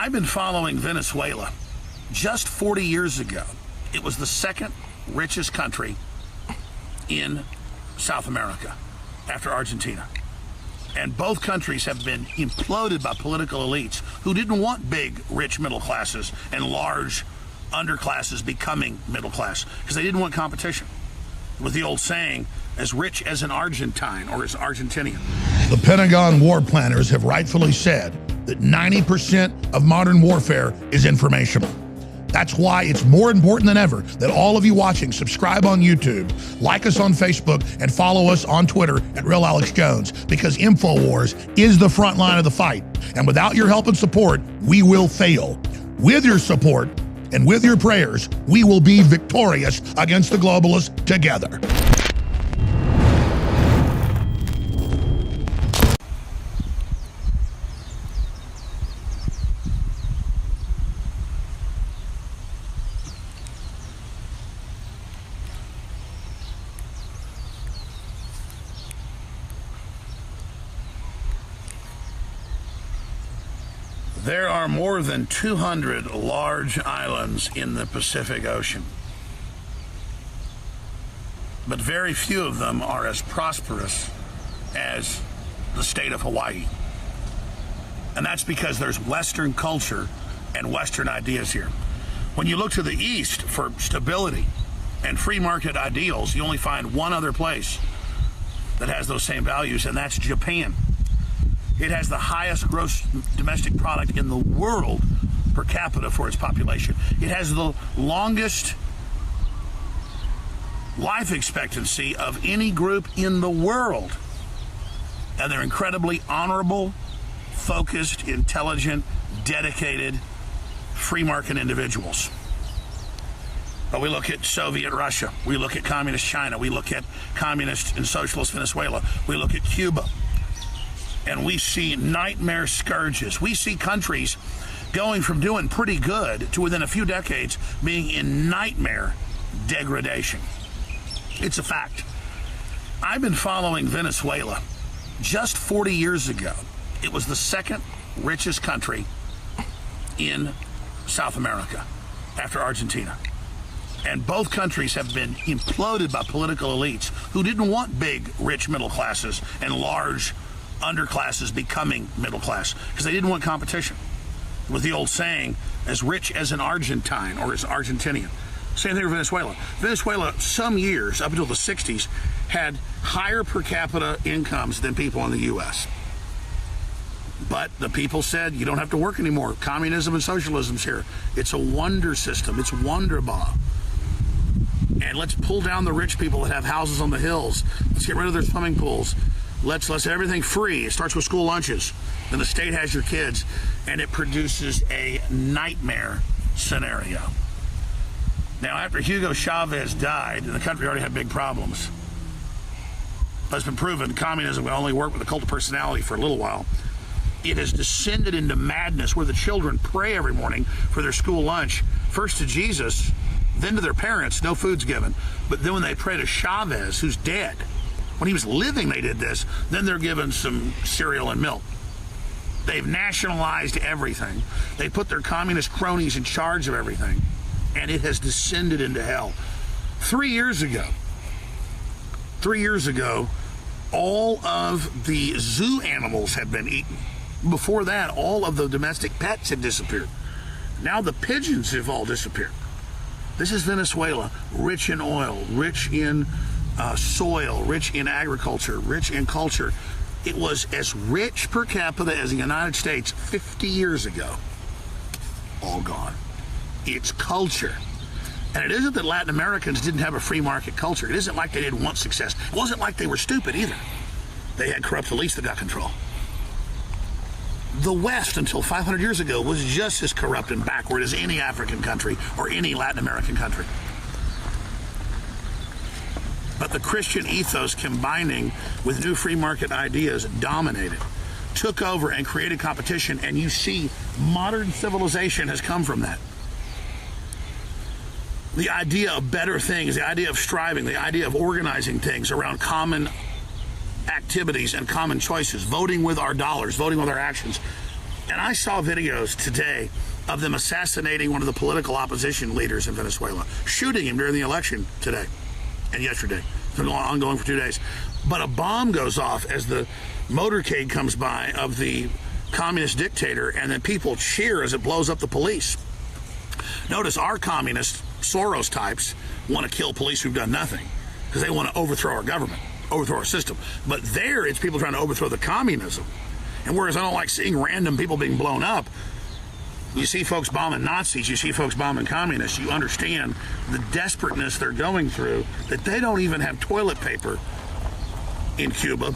I've been following Venezuela. Just 40 years ago, it was the second richest country in South America after Argentina. And both countries have been imploded by political elites who didn't want big, rich middle classes and large underclasses becoming middle class because they didn't want competition. With the old saying, as rich as an Argentine or as Argentinian. The Pentagon war planners have rightfully said that 90% of modern warfare is informational. That's why it's more important than ever that all of you watching subscribe on YouTube, like us on Facebook, and follow us on Twitter at Real Alex Jones, because InfoWars is the front line of the fight. And without your help and support, we will fail. With your support and with your prayers, we will be victorious against the globalists together. There are more than 200 large islands in the Pacific Ocean, but very few of them are as prosperous as the state of Hawaii. And that's because there's Western culture and Western ideas here. When you look to the East for stability and free market ideals, you only find one other place that has those same values, and that's Japan. It has the highest gross domestic product in the world per capita for its population. It has the longest life expectancy of any group in the world. And they're incredibly honorable, focused, intelligent, dedicated, free market individuals. But we look at Soviet Russia, we look at communist China, we look at communist and socialist Venezuela, we look at Cuba, and we see nightmare scourges. We see countries going from doing pretty good to within a few decades being in nightmare degradation. It's a fact. I've been following Venezuela. Just 40 years ago, it was the second richest country in South America after Argentina. And both countries have been imploded by political elites who didn't want big, rich middle classes and large underclasses becoming middle class because they didn't want competition. With the old saying, as rich as an Argentine or as Argentinian. Same thing with Venezuela. Venezuela, some years, up until the 60s, had higher per capita incomes than people in the U.S. But the people said, you don't have to work anymore. Communism and socialism's here. It's a wonder system. It's wunderbar. And let's pull down the rich people that have houses on the hills. Let's get rid of their swimming pools. Let's have everything free. It starts with school lunches. Then the state has your kids, and it produces a nightmare scenario. Now, after Hugo Chavez died, and the country already had big problems, but it's been proven communism will only work with a cult of personality for a little while. It has descended into madness where the children pray every morning for their school lunch, first to Jesus, then to their parents, no food's given. But then when they pray to Chavez, who's dead, when he was living, they did this. Then they're given some cereal and milk. They've nationalized everything. They put their communist cronies in charge of everything. And it has descended into hell. 3 years ago, all of the zoo animals had been eaten. Before that, all of the domestic pets had disappeared. Now the pigeons have all disappeared. This is Venezuela, rich in oil, rich in soil, rich in agriculture, rich in culture. It was as rich per capita as the United States 50 years ago. All gone. It's culture. And it isn't that Latin Americans didn't have a free market culture. It isn't like they didn't want success. It wasn't like they were stupid either. They had corrupt elites that got control. The West, until 500 years ago, was just as corrupt and backward as any African country or any Latin American country. But the Christian ethos combining with new free market ideas dominated, took over and created competition, and you see modern civilization has come from that. The idea of better things, the idea of striving, the idea of organizing things around common activities and common choices, voting with our dollars, voting with our actions, And I saw videos today of them assassinating one of the political opposition leaders in Venezuela, shooting him during the election today and yesterday. It's been ongoing for 2 days. But a bomb goes off as the motorcade comes by of the communist dictator, and then people cheer as it blows up the police. Notice our communist Soros types want to kill police who've done nothing because they want to overthrow our government, overthrow our system. But there, it's people trying to overthrow the communism. And whereas I don't like seeing random people being blown up, you see folks bombing Nazis, you see folks bombing communists, you understand the desperateness they're going through, that they don't even have toilet paper in Cuba,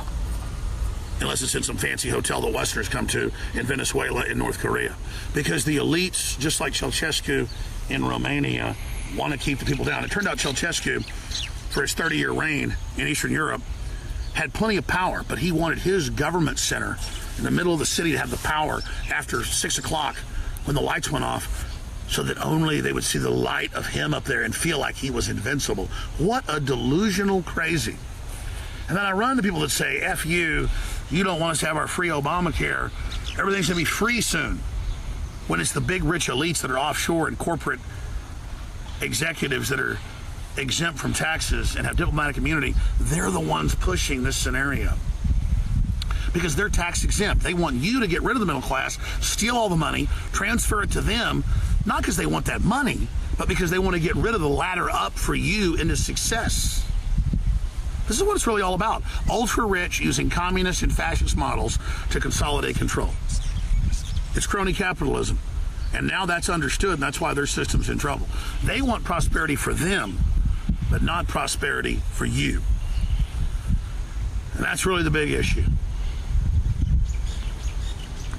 unless it's in some fancy hotel that Westerners come to in Venezuela and North Korea. Because the elites, just like Ceausescu in Romania, want to keep the people down. It turned out Ceausescu, for his 30-year reign in Eastern Europe, had plenty of power, but he wanted his government center in the middle of the city to have the power after 6 o'clock when the lights went off, so that only they would see the light of him up there and feel like he was invincible. What a delusional crazy. And then I run to people that say, F you don't want us to have our free Obamacare, everything's going to be free soon. When it's the big rich elites that are offshore and corporate executives that are exempt from taxes and have diplomatic immunity, they're the ones pushing this scenario. Because they're tax exempt. They want you to get rid of the middle class, steal all the money, transfer it to them, not because they want that money, but because they want to get rid of the ladder up for you into success. This is what it's really all about. Ultra-rich using communist and fascist models to consolidate control. It's crony capitalism. And now that's understood, and that's why their system's in trouble. They want prosperity for them, but not prosperity for you. And that's really the big issue.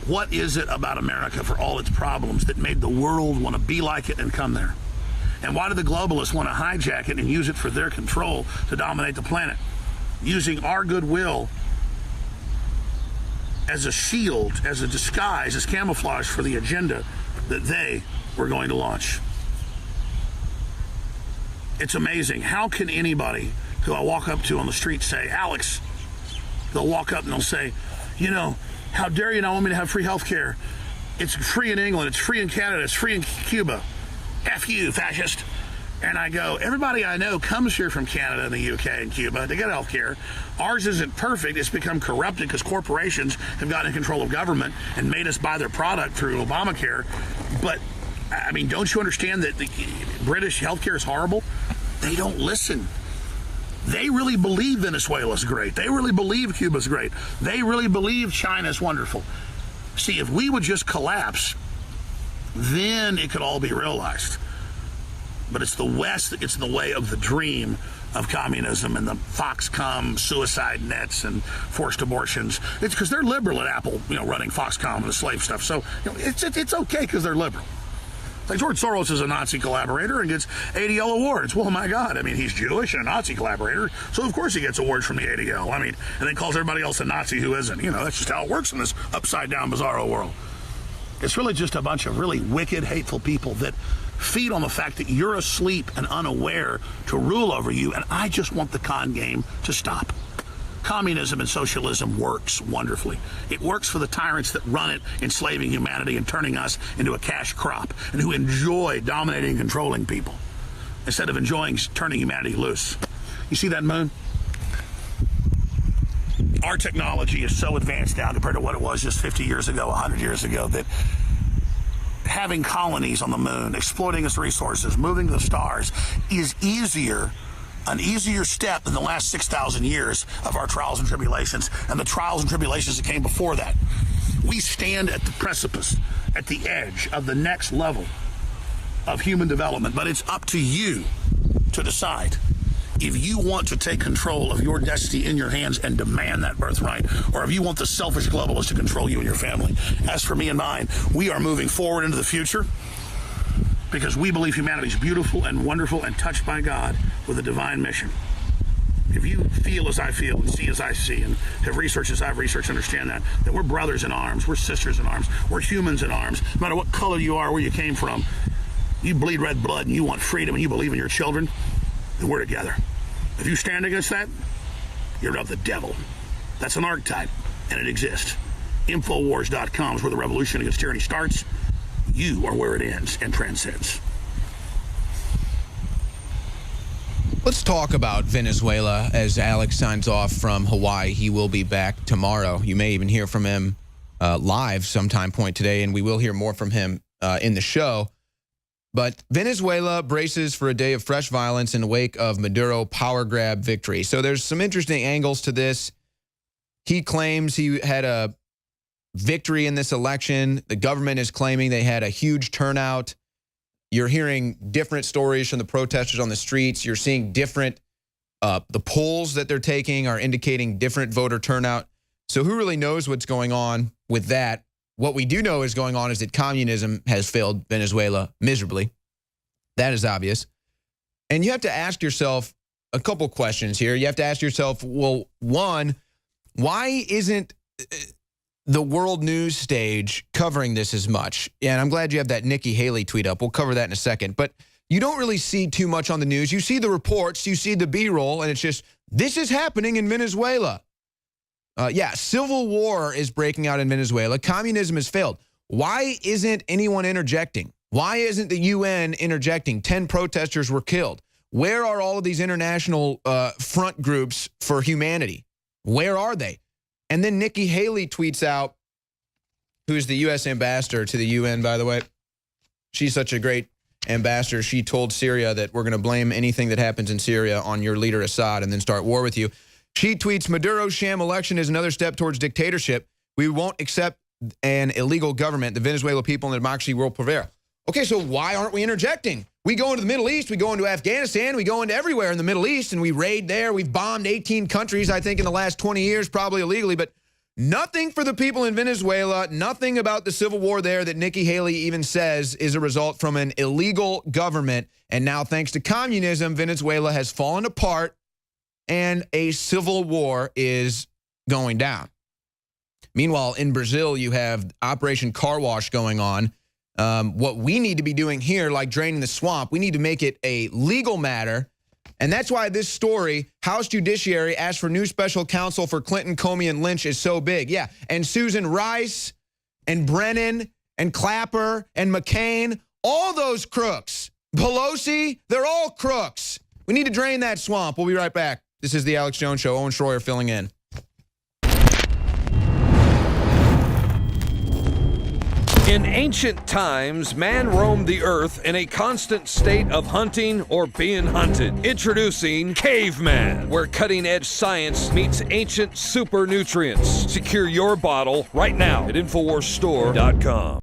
What is it about America, for all its problems, that made the world want to be like it and come there? And why do the globalists want to hijack it and use it for their control to dominate the planet? Using our goodwill as a shield, as a disguise, as camouflage for the agenda that they were going to launch. It's amazing. How can anybody who I walk up to on the street say, Alex, they'll walk up and they'll say, you know, how dare you not want me to have free health care? It's free in England, it's free in Canada, it's free in Cuba. F you, fascist. And I go, everybody I know comes here from Canada and the UK and Cuba. They get health care. Ours isn't perfect. It's become corrupted because corporations have gotten in control of government and made us buy their product through Obamacare. But, I mean, don't you understand that the British health care is horrible? They don't listen. They really believe Venezuela's great. They really believe Cuba's great. They really believe China's wonderful. See, if we would just collapse, then it could all be realized. But it's the West that gets in the way of the dream of communism and the Foxconn suicide nets and forced abortions. It's because they're liberal at Apple, running Foxconn and the slave stuff. So it's okay because they're liberal. Like George Soros is a Nazi collaborator and gets ADL awards. Well, my God, I mean, he's Jewish and a Nazi collaborator, so of course he gets awards from the ADL. I mean, and then calls everybody else a Nazi who isn't. That's just how it works in this upside-down, bizarro world. It's really just a bunch of really wicked, hateful people that feed on the fact that you're asleep and unaware to rule over you, and I just want the con game to stop. Communism and socialism works wonderfully. It works for the tyrants that run it, enslaving humanity and turning us into a cash crop, and who enjoy dominating and controlling people instead of enjoying turning humanity loose. You see that moon? Our technology is so advanced now compared to what it was just 50 years ago, 100 years ago, that having colonies on the moon, exploiting its resources, moving to the stars is an easier step than the last 6,000 years of our trials and tribulations and the trials and tribulations that came before that. We stand at the precipice, at the edge of the next level of human development, but it's up to you to decide if you want to take control of your destiny in your hands and demand that birthright, or if you want the selfish globalists to control you and your family. As for me and mine, we are moving forward into the future because we believe humanity is beautiful and wonderful and touched by God with a divine mission. If you feel as I feel and see as I see and have researched as I've researched, understand that we're brothers in arms, we're sisters in arms, we're humans in arms. No matter what color you are, where you came from, you bleed red blood and you want freedom and you believe in your children, then we're together. If you stand against that, you're of the devil. That's an archetype, and it exists. Infowars.com is where the revolution against tyranny starts. You are where it ends and transcends. Let's talk about Venezuela as Alex signs off from Hawaii. He will be back tomorrow. You may even hear from him live sometime point today, and we will hear more from him in the show. But Venezuela braces for a day of fresh violence in the wake of Maduro power grab victory. So there's some interesting angles to this. He claims he had a victory in this election. The government is claiming they had a huge turnout. You're hearing different stories from the protesters on the streets. You're seeing different, the polls that they're taking are indicating different voter turnout. So who really knows what's going on with that? What we do know is going on is that communism has failed Venezuela miserably. That is obvious. And you have to ask yourself a couple questions here. You have to ask yourself, well, one, why isn't the world news stage covering this as much? And I'm glad you have that Nikki Haley tweet up. We'll cover that in a second. But you don't really see too much on the news. You see the reports, you see the B-roll, and it's just, this is happening in Venezuela. Yeah, civil war is breaking out in Venezuela. Communism has failed. Why isn't anyone interjecting? Why isn't the UN interjecting? 10 protesters were killed. Where are all of these international front groups for humanity? Where are they? And then Nikki Haley tweets out, who's the U.S. ambassador to the UN, by the way. She's such a great ambassador. She told Syria that we're going to blame anything that happens in Syria on your leader Assad and then start war with you. She tweets, Maduro's sham election is another step towards dictatorship. We won't accept an illegal government. The Venezuelan people and the democracy will prevail. Okay, so why aren't we interjecting? We go into the Middle East, we go into Afghanistan, we go into everywhere in the Middle East, and we raid there. We've bombed 18 countries, I think, in the last 20 years, probably illegally, but nothing for the people in Venezuela, nothing about the civil war there that Nikki Haley even says is a result from an illegal government. And now, thanks to communism, Venezuela has fallen apart, and a civil war is going down. Meanwhile, in Brazil, you have Operation Car Wash going on. What we need to be doing here, like draining the swamp, we need to make it a legal matter. And that's why this story, House Judiciary asked for new special counsel for Clinton, Comey, and Lynch is so big. Yeah, and Susan Rice and Brennan and Clapper and McCain, all those crooks. Pelosi, they're all crooks. We need to drain that swamp. We'll be right back. This is the Alex Jones Show. Owen Shroyer filling in. In ancient times, man roamed the earth in a constant state of hunting or being hunted. Introducing Caveman, where cutting-edge science meets ancient super nutrients. Secure your bottle right now at InfoWarsStore.com.